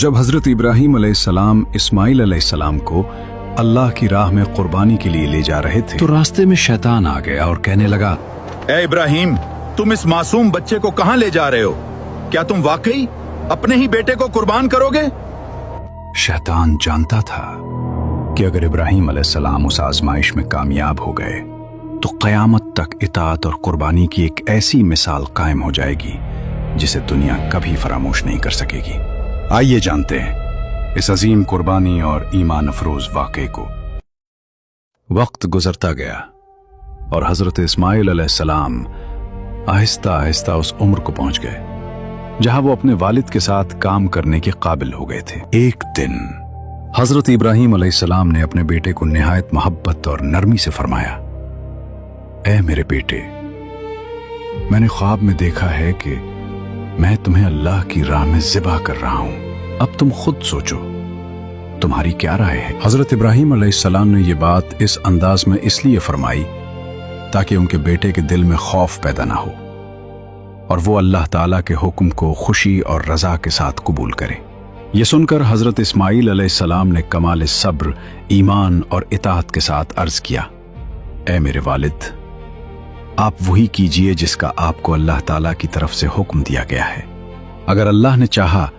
जब हजरत इब्राहीम अलैहिस्सलाम इस्माइल अलैहिस्सलाम को अल्लाह की राह में कुर्बानी के लिए ले जा रहे थे तो रास्ते में शैतान आ गया और कहने लगा, ए इब्राहिम, तुम इस मासूम बच्चे को कहां ले जा रहे हो? क्या तुम वाकई अपने ही बेटे को कुर्बान करोगे? शैतान जानता था कि अगर इब्राहीम अलैहिस्सलाम उस आजमाइश में कामयाब हो गए तो क़यामत तक इताअत और कुर्बानी की एक ऐसी मिसाल कायम हो जाएगी जिसे दुनिया कभी फरामोश नहीं कर सकेगी। आइए जानते हैं इस अजीम कुर्बानी और ईमान अफरोज वाक़े को। वक्त गुजरता गया और हजरत इस्माइल अलैहिस्सलाम आहिस्ता आहिस्ता उस उम्र को पहुंच गए जहां वो अपने वालिद के साथ काम करने के काबिल हो गए थे। एक दिन हजरत इब्राहीम अलैहिस्सलाम ने अपने बेटे को निहायत मोहब्बत और नरमी से फरमाया, ऐ मेरे बेटे, मैंने ख्वाब में देखा है कि मैं तुम्हें अल्लाह की राह में ज़िबा कर रहा हूं। अब तुम खुद सोचो, तुम्हारी क्या राय है? हजरत इब्राहीम अलैहिस्सलाम ने यह बात इस अंदाज में इसलिए फरमाई ताकि उनके बेटे के दिल में खौफ पैदा ना हो और वो अल्लाह ताला के हुक्म को खुशी और रजा के साथ कबूल करे। यह सुनकर हजरत इस्माइल अलैहिस्सलाम ने कमाल सब्र, ईमान और इताअत के साथ अर्ज किया, ऐ मेरे वालिद, आप वही कीजिए जिसका आपको अल्लाह ताला की तरफ से हुक्म दिया गया है। अगर अल्लाह ने चाहा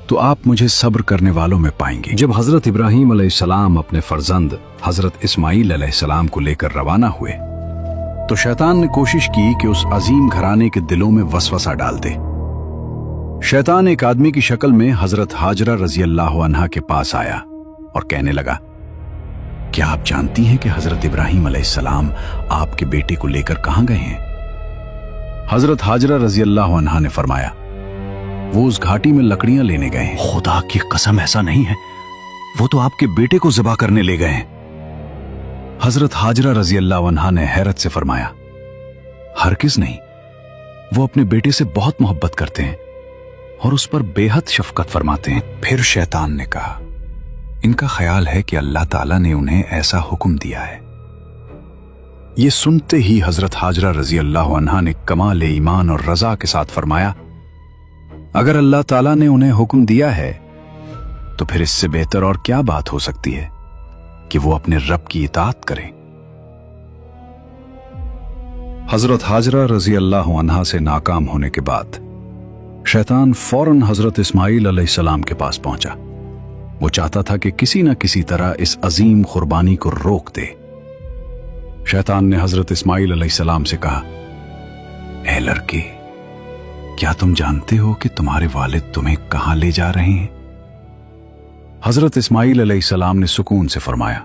तो आप मुझे सब्र करने वालों में पाएंगे। जब हजरत इब्राहीम अलैहिस्सलाम अपने फर्जंद हजरत इस्माइल अलैहिस्सलाम को लेकर रवाना हुए तो शैतान ने कोशिश की कि उस अजीम घराने के दिलों में वसवसा डाल दे। शैतान एक आदमी की शक्ल में हजरत हाजरा रजी अल्लाह अन्हा के पास आया और कहने लगा, क्या आप जानती हैं कि हजरत इब्राहीम अलैहिस्सलाम आपके बेटे को लेकर कहां गए हैं? हजरत हाजरा रजी अल्लाह अन्हा ने फरमाया, वो उस घाटी में लकड़ियां लेने गए हैं। खुदा की कसम, ऐसा नहीं है, वो तो आपके बेटे को ज़िबा करने ले गए हैं। हजरत हाजरा रजी अल्लाह अन्हा ने हैरत से फरमाया, हरगिज़ नहीं, वो अपने बेटे से बहुत मोहब्बत करते हैं और उस पर बेहद शफकत फरमाते हैं। फिर शैतान ने कहा, इनका ख्याल है कि अल्लाह ताला ने उन्हें ऐसा हुक्म दिया है। ये सुनते ही हजरत हाजरा रजी अल्लाह अन्हा ने कमाल ईमान और रजा के साथ फरमाया, अगर अल्लाह ताला ने उन्हें हुक्म दिया है तो फिर इससे बेहतर और क्या बात हो सकती है कि वो अपने रब की इताअत करें। हजरत हाजरा रजी अल्लाह अन्हा से नाकाम होने के बाद शैतान फौरन हजरत इस्माइल अलैहिस्सलाम के पास पहुंचा। वो चाहता था कि किसी न किसी तरह इस अजीम कुर्बानी को रोक दे। शैतान ने हजरत इस्माइल अलैहिस्सलाम से कहा, ऐ लड़के, क्या तुम जानते हो कि तुम्हारे वालिद तुम्हें कहां ले जा रहे हैं? हजरत इस्माइल अलैहिस्सलाम ने सुकून से फरमाया,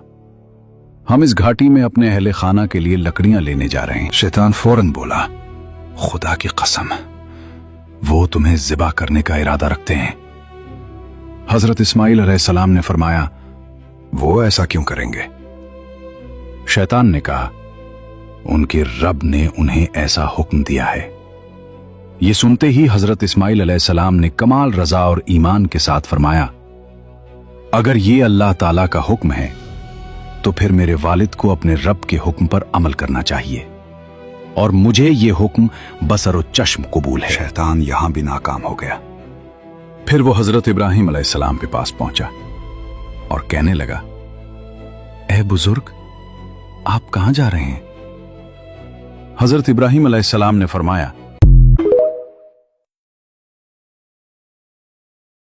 हम इस घाटी में अपने अहले खाना के लिए लकड़ियां लेने जा रहे हैं। शैतान फौरन बोला, खुदा की कसम, वो तुम्हें ज़िबा करने का इरादा रखते हैं। हजरत इस्माइल अलैहिस्सलाम ने फरमाया, वो ऐसा क्यों करेंगे? शैतान ने कहा, उनके रब ने उन्हें ऐसा हुक्म दिया है। ये सुनते ही हजरत इस्माइल अलैहिस्सलाम ने कमाल रजा और ईमान के साथ फरमाया, अगर ये अल्लाह ताला का हुक्म है तो फिर मेरे वालिद को अपने रब के हुक्म पर अमल करना चाहिए और मुझे ये हुक्म बसर और चश्म कबूल है। शैतान यहां भी नाकाम हो गया। फिर वो हजरत इब्राहीम अलैहिस्सलाम के पास पहुंचा और कहने लगा, ऐ बुजुर्ग, आप कहां जा रहे हैं? हजरत इब्राहीम अलैहिस्सलाम ने फरमाया,